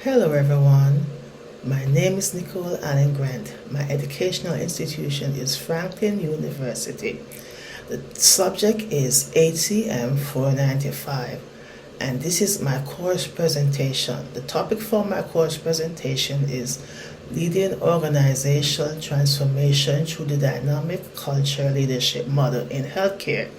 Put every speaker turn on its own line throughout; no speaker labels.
Hello everyone, my name is Nicole Allen Grant. My educational institution is Franklin University. The subject is HCM 495 and this is my course presentation. The topic for my course presentation is Leading Organizational Transformation through the Dynamic Culture Leadership Model in Healthcare.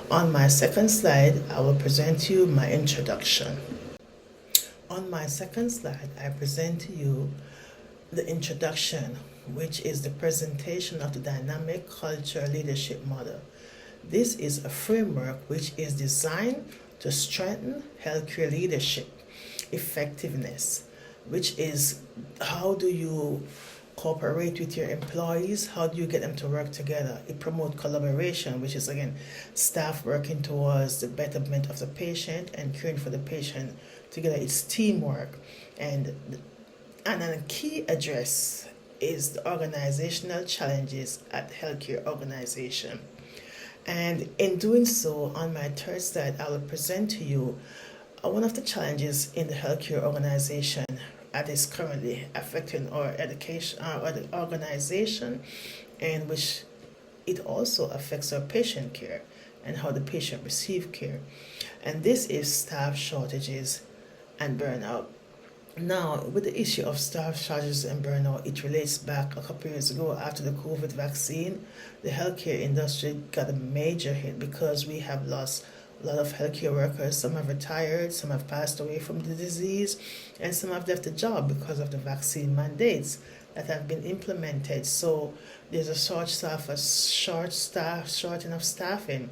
On my second slide, I will present to you my introduction. On my second slide, I present to you the introduction, which is the presentation of the Dynamic Culture Leadership Model. This is a framework which is designed to strengthen healthcare leadership effectiveness, which is how do you cooperate with your employees, how do you get them to work together. It promotes collaboration, which is again staff working towards the betterment of the patient and caring for the patient together. It's teamwork, and a key address is the organizational challenges at healthcare organization. And in doing so, on my third slide, I will present to you one of the challenges in the healthcare organization that is currently affecting our education or the organization, and which it also affects our patient care and how the patient receive care. And this is staff shortages and burnout. Now, with the issue of staff shortages and burnout, it relates back a couple years ago after the COVID vaccine. The healthcare industry got a major hit because we have lost a lot of healthcare workers. Some have retired, some have passed away from the disease, and some have left the job because of the vaccine mandates that have been implemented. So there's a shorting of staffing.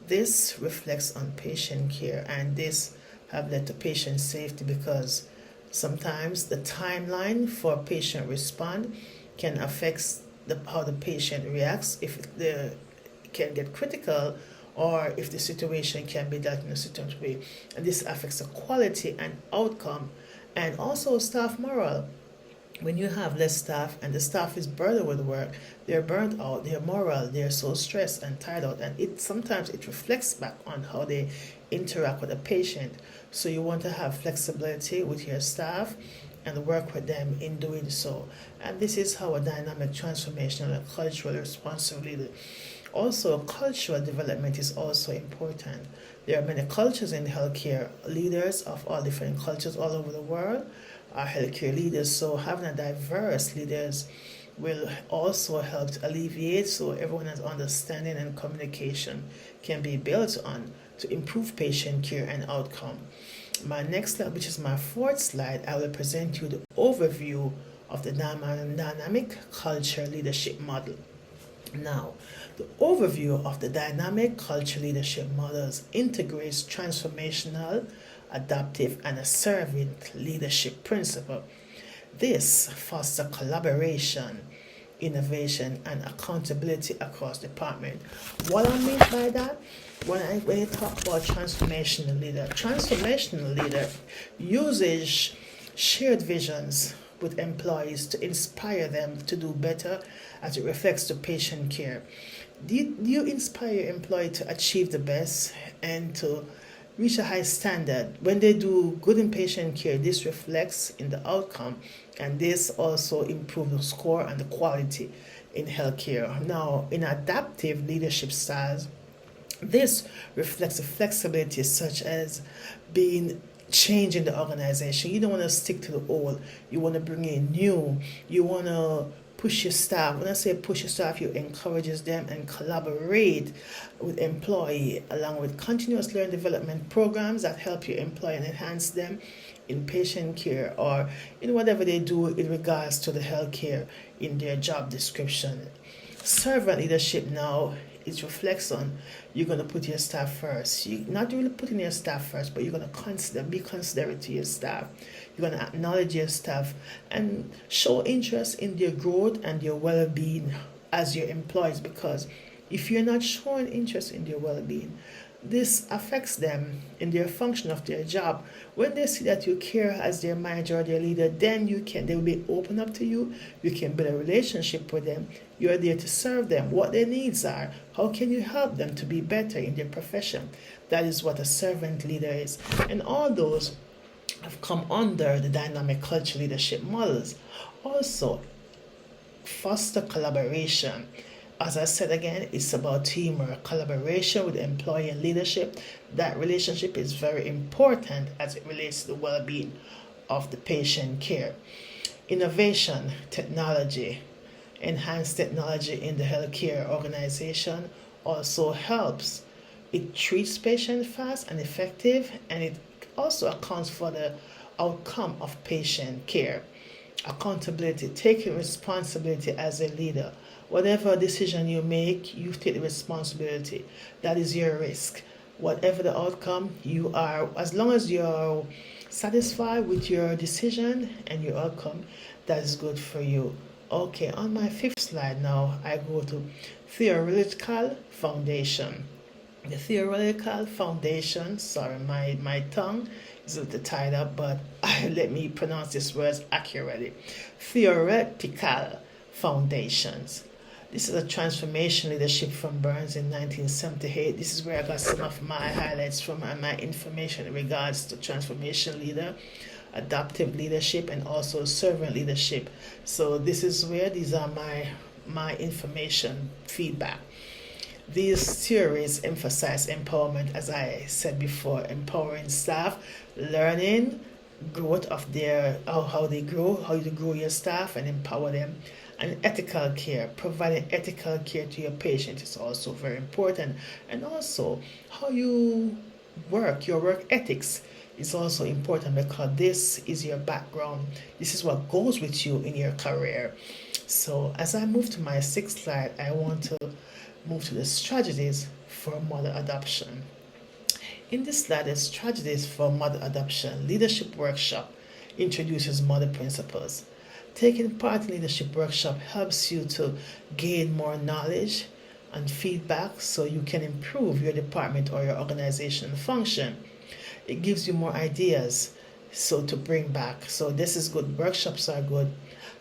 This reflects on patient care, and this have led to patient safety because sometimes the timeline for patient respond can affect how the patient reacts, if it can get critical, or if the situation can be dealt in a certain way. And this affects the quality and outcome and also staff morale. When you have less staff and the staff is burdened with work, they're burnt out, they're morale, they're so stressed and tired out, and it sometimes it reflects back on how they interact with the patient. So you want to have flexibility with your staff and work with them in doing so. And this is how a dynamic transformational and cultural responsive leader. Also, cultural development is also important. There are many cultures in healthcare. Leaders of all different cultures all over the world are healthcare leaders. So having a diverse leaders will also help to alleviate, so everyone has understanding and communication can be built on to improve patient care and outcome. My next slide, which is my fourth slide, I will present you the overview of the dynamic culture leadership model. Now, the overview of the dynamic culture leadership models integrates transformational, adaptive, and assertive leadership principle. This fosters collaboration, innovation, and accountability across department. What I mean by that, when I talk about transformational leader uses shared visions with employees to inspire them to do better as it reflects to patient care. Do you inspire your employee to achieve the best and to reach a high standard? When they do good in patient care, this reflects in the outcome, and this also improves the score and the quality in healthcare. Now, in adaptive leadership styles, this reflects the flexibility such as being change in the organization. You don't want to stick to the old. You want to bring in new. You want to push your staff. When I say push your staff, you encourages them and collaborate with employee along with continuous learning development programs that help your employee and enhance them in patient care or in whatever they do in regards to the healthcare in their job description. Servant leadership now, it reflects on you're going to put your staff first. You're not really putting your staff first, but you're going to be considerate to your staff. You're going to acknowledge your staff and show interest in their growth and their well-being as your employees, because if you're not showing interest in their well-being, this affects them in their function of their job. When they see that you care as their manager or their leader, then they will be open up to you. You can build a relationship with them. You are there to serve them, what their needs are. How can you help them to be better in their profession? That is what a servant leader is. And all those have come under the dynamic culture leadership models. Also, foster collaboration. As I said again, it's about teamwork, collaboration with employee and leadership. That relationship is very important as it relates to the well-being of the patient care. Innovation, technology, enhanced technology in the healthcare organization also helps. It treats patients fast and effective, and it also accounts for the outcome of patient care. Accountability, taking responsibility as a leader. Whatever decision you make, you take the responsibility. That is your risk. Whatever the outcome, you are, as long as you're satisfied with your decision and your outcome, that is good for you. Okay, on my fifth slide now, I go to theoretical foundation. The theoretical foundation, sorry, my tongue is a little tied up, but let me pronounce these words accurately. Theoretical foundations. This is a transformation leadership from Burns in 1978. This is where I got some of my highlights from and my information in regards to transformation leader, adaptive leadership, and also servant leadership. So this is where these are my information feedback. These theories emphasize empowerment, as I said before, empowering staff, learning, growth of their how they grow, how you grow your staff and empower them, and ethical care. Providing ethical care to your patient is also very important, and also how you work, your work ethics is also important because this is your background. This is what goes with you in your career. So as I move to my sixth slide, I want to move to the strategies for mother adoption. In this slide is strategies for mother adoption. Leadership workshop introduces mother principles. Taking part in leadership workshop helps you to gain more knowledge and feedback so you can improve your department or your organization function. It gives you more ideas so to bring back. So this is good. Workshops are good.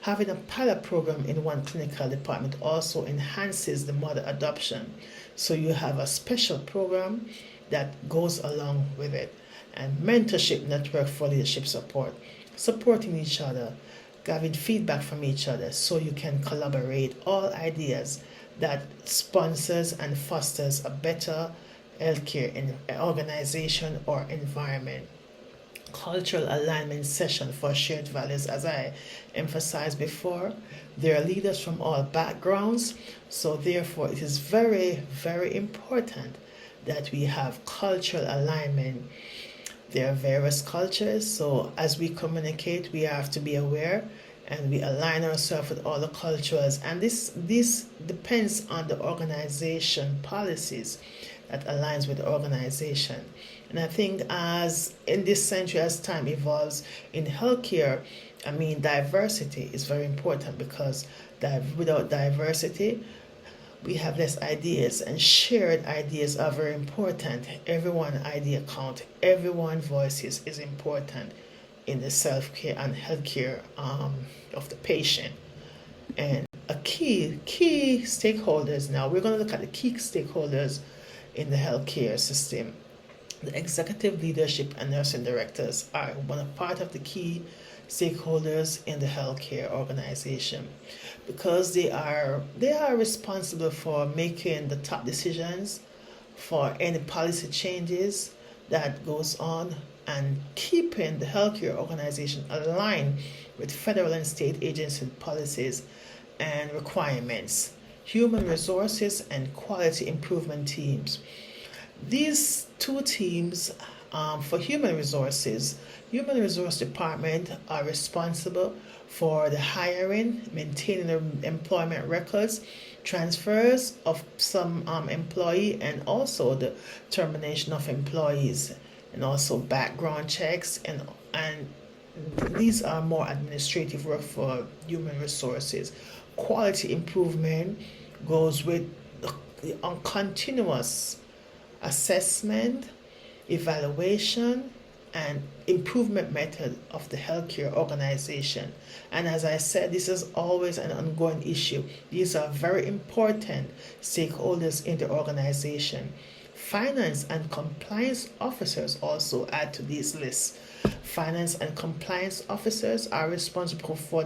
Having a pilot program in one clinical department also enhances the mother adoption. So you have a special program that goes along with it. And mentorship network for leadership support. Supporting each other, having feedback from each other so you can collaborate. All ideas that sponsors and fosters a better healthcare in organization or environment. Cultural alignment session for shared values. As I emphasized before, there are leaders from all backgrounds, so therefore it is very, very important that we have cultural alignment. There are various cultures, so as we communicate, we have to be aware and we align ourselves with all the cultures, and this depends on the organization policies that aligns with the organization. And I think as in this century, as time evolves in healthcare, diversity is very important because without diversity, we have less ideas, and shared ideas are very important. Everyone idea count, everyone voices is important in the self-care and healthcare of the patient. And a key stakeholders now, we're going to look at the key stakeholders in the healthcare system. The executive leadership and nursing directors are part of the key stakeholders in the healthcare organization because they are responsible for making the top decisions for any policy changes that goes on and keeping the healthcare organization aligned with federal and state agency policies and requirements. Human resources and quality improvement teams. These two teams for human resource department are responsible for the hiring, maintaining the employment records, transfers of some employee, and also the termination of employees, and also background checks, and these are more administrative work for human resources. Quality improvement goes with the continuous assessment, evaluation, and improvement method of the healthcare organization. And as I said, this is always an ongoing issue. These are very important stakeholders in the organization. Finance and compliance officers also add to these lists. Finance and compliance officers are responsible for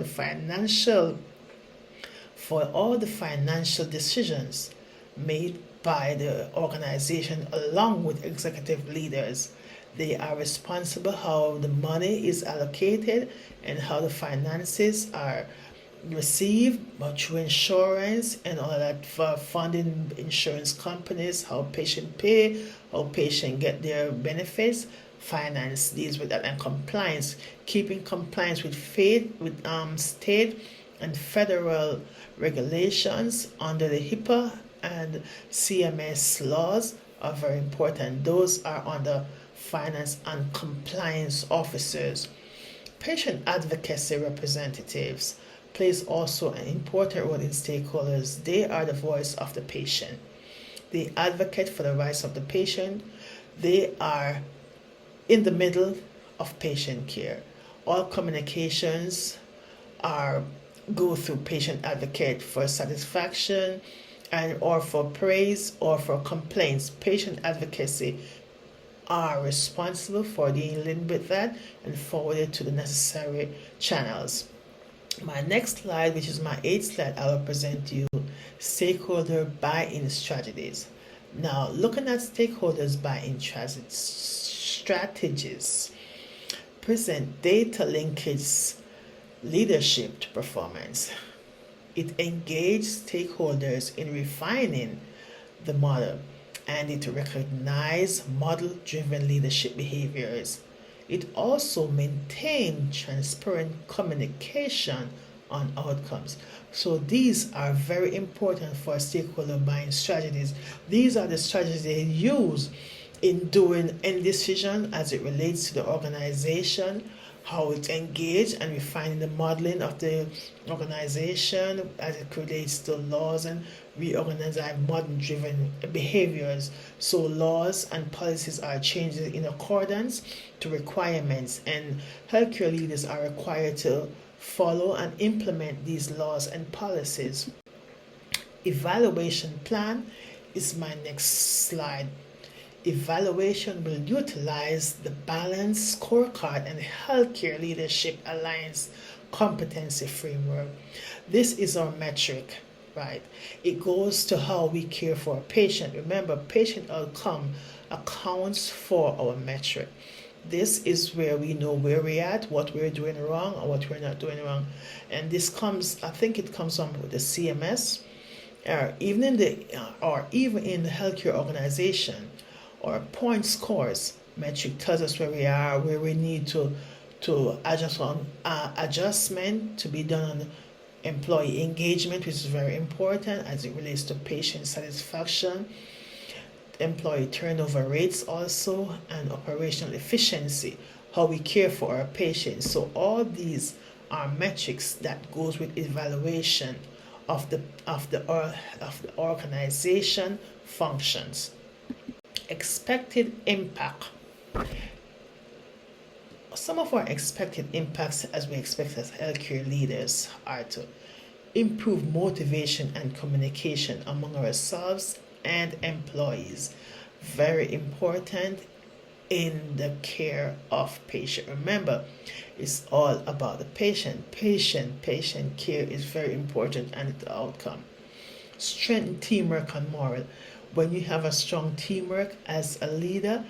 all the financial decisions made by the organization along with executive leaders. They are responsible how the money is allocated and how the finances are received through insurance and all that, for funding insurance companies, how patient pay, how patient get their benefits. Finance deals with that, and compliance, keeping compliance with state and federal regulations under the HIPAA and CMS laws are very important. Those are under finance and compliance officers. Patient advocacy representatives plays also an important role in stakeholders. They are the voice of the patient. They advocate for the rights of the patient. They are in the middle of patient care. All communications go through patient advocate for satisfaction and or for praise or for complaints. Patient advocacy are responsible for dealing with that and forward it to the necessary channels. My next slide, which is my 8th slide, I will present you stakeholder buy-in strategies. Now, looking at stakeholders buy-in strategies, present data linkage leadership to performance. It engages stakeholders in refining the model, and it recognizes model-driven leadership behaviors. It also maintains transparent communication on outcomes. So these are very important for stakeholder buying strategies. These are the strategies they use in doing any decision as it relates to the organization, how it's engaged, and refining the modeling of the organization as it relates to laws and reorganizing model-driven behaviors. So laws and policies are changing in accordance to requirements, and healthcare leaders are required to follow and implement these laws and policies. Evaluation plan is my next slide. Evaluation will utilize the balanced scorecard and healthcare leadership alliance competency framework. This is our metric, right? It goes to how we care for a patient. Remember, patient outcome accounts for our metric. This is where we know where we're at, what we're doing wrong, or what we're not doing wrong. And this comes, I think it comes from the CMS, or even in the healthcare organization, or point scores. Metric tells us where we are, where we need to adjust on adjustment to be done on employee engagement, which is very important as it relates to patient satisfaction, employee turnover rates also, and operational efficiency, how we care for our patients. So all these are metrics that goes with evaluation of the organization functions. Expected impact. Some of our expected impacts, as we expect as healthcare leaders, are to improve motivation and communication among ourselves and employees. Very important in the care of patient. Remember, it's all about the patient. Patient care is very important, and the outcome. Strengthen teamwork and morale. When you have a strong teamwork as a leader,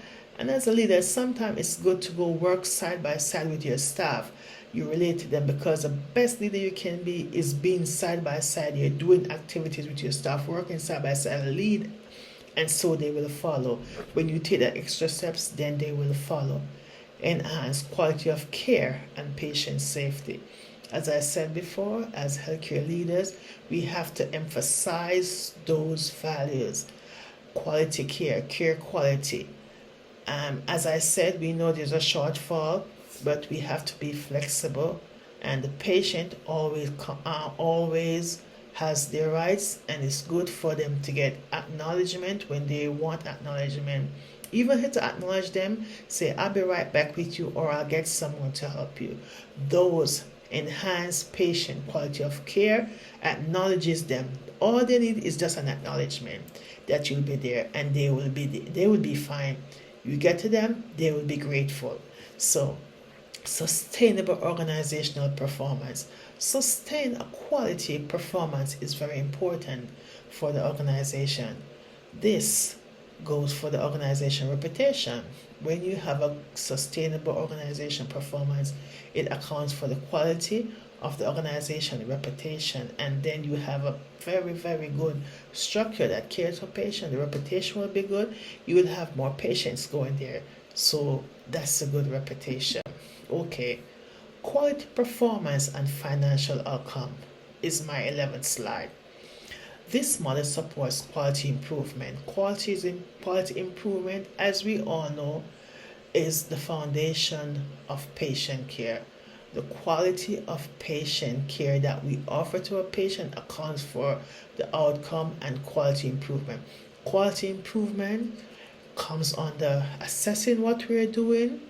sometimes it's good to go work side by side with your staff. You relate to them, because the best leader you can be is being side by side. You're doing activities with your staff, working side by side, lead, and so they will follow. When you take that extra steps, then they will follow. Enhance quality of care and patient safety. As I said before, as healthcare leaders, we have to emphasize those values. Quality care quality. As I said, we know there's a shortfall, but we have to be flexible, and the patient always has their rights, and it's good for them to get acknowledgement when they want acknowledgement. Even if to acknowledge them, say, I'll be right back with you, or I'll get someone to help you. Those enhance patient quality of care, acknowledges them. All they need is just an acknowledgement that you'll be there, and they will be fine. You get to them, they will be grateful. So Sustainable organizational performance. Sustain a quality performance is very important for the organization. This goes for the organization reputation. When you have a sustainable organization performance, it accounts for the quality of the organization reputation, and then you have a very, very good structure that cares for patients. The reputation will be good. You will have more patients going there. So that's a good reputation. Okay, quality performance and financial outcome is my 11th slide. This model supports quality improvement. Quality improvement, as we all know, is the foundation of patient care. The quality of patient care that we offer to a patient accounts for the outcome and quality improvement. Quality improvement comes under assessing what we're doing,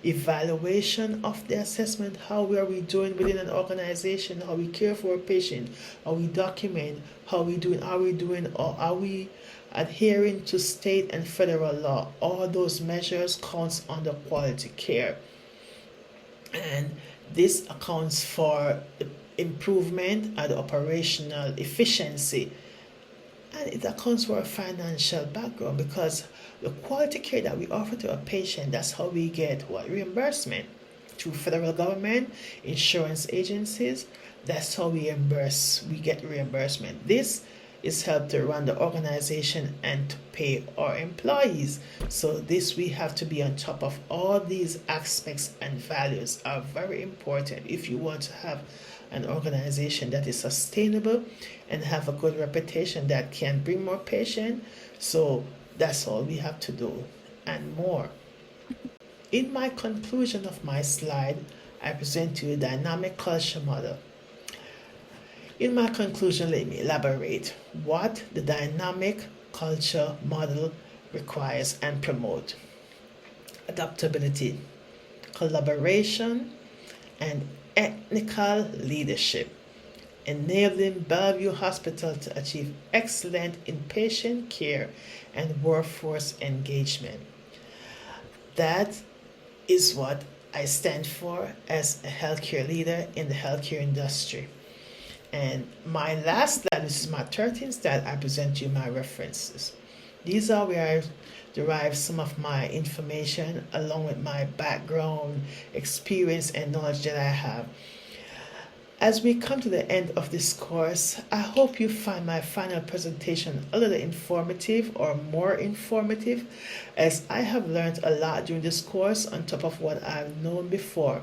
evaluation of the assessment, how are we doing within an organization, how we care for a patient, how we document, how we doing, or are we adhering to state and federal law. All those measures counts under quality care, and this accounts for the improvement and operational efficiency, and it accounts for a financial background, because the quality care that we offer to a patient, that's how we get what reimbursement through federal government, insurance agencies. That's how we get reimbursement. This is helped to run the organization and to pay our employees. So this, we have to be on top of all these aspects, and values are very important if you want to have an organization that is sustainable and have a good reputation that can bring more patients. So that's all we have to do and more. In my conclusion of my slide, I present to you a dynamic culture model. In my conclusion, let me elaborate what the dynamic culture model requires and promote. Adaptability, collaboration, and ethical leadership, enabling Bellevue Hospital to achieve excellent inpatient care and workforce engagement. That is what I stand for as a healthcare leader in the healthcare industry. And my last slide, this is my 13th slide, I present you my references. These are where I derive some of my information along with my background, experience, and knowledge that I have. As we come to the end of this course, I hope you find my final presentation a little informative or more informative, as I have learned a lot during this course on top of what I've known before.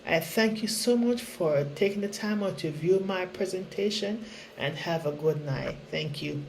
I thank you so much for taking the time out to view my presentation, and have a good night. Thank you.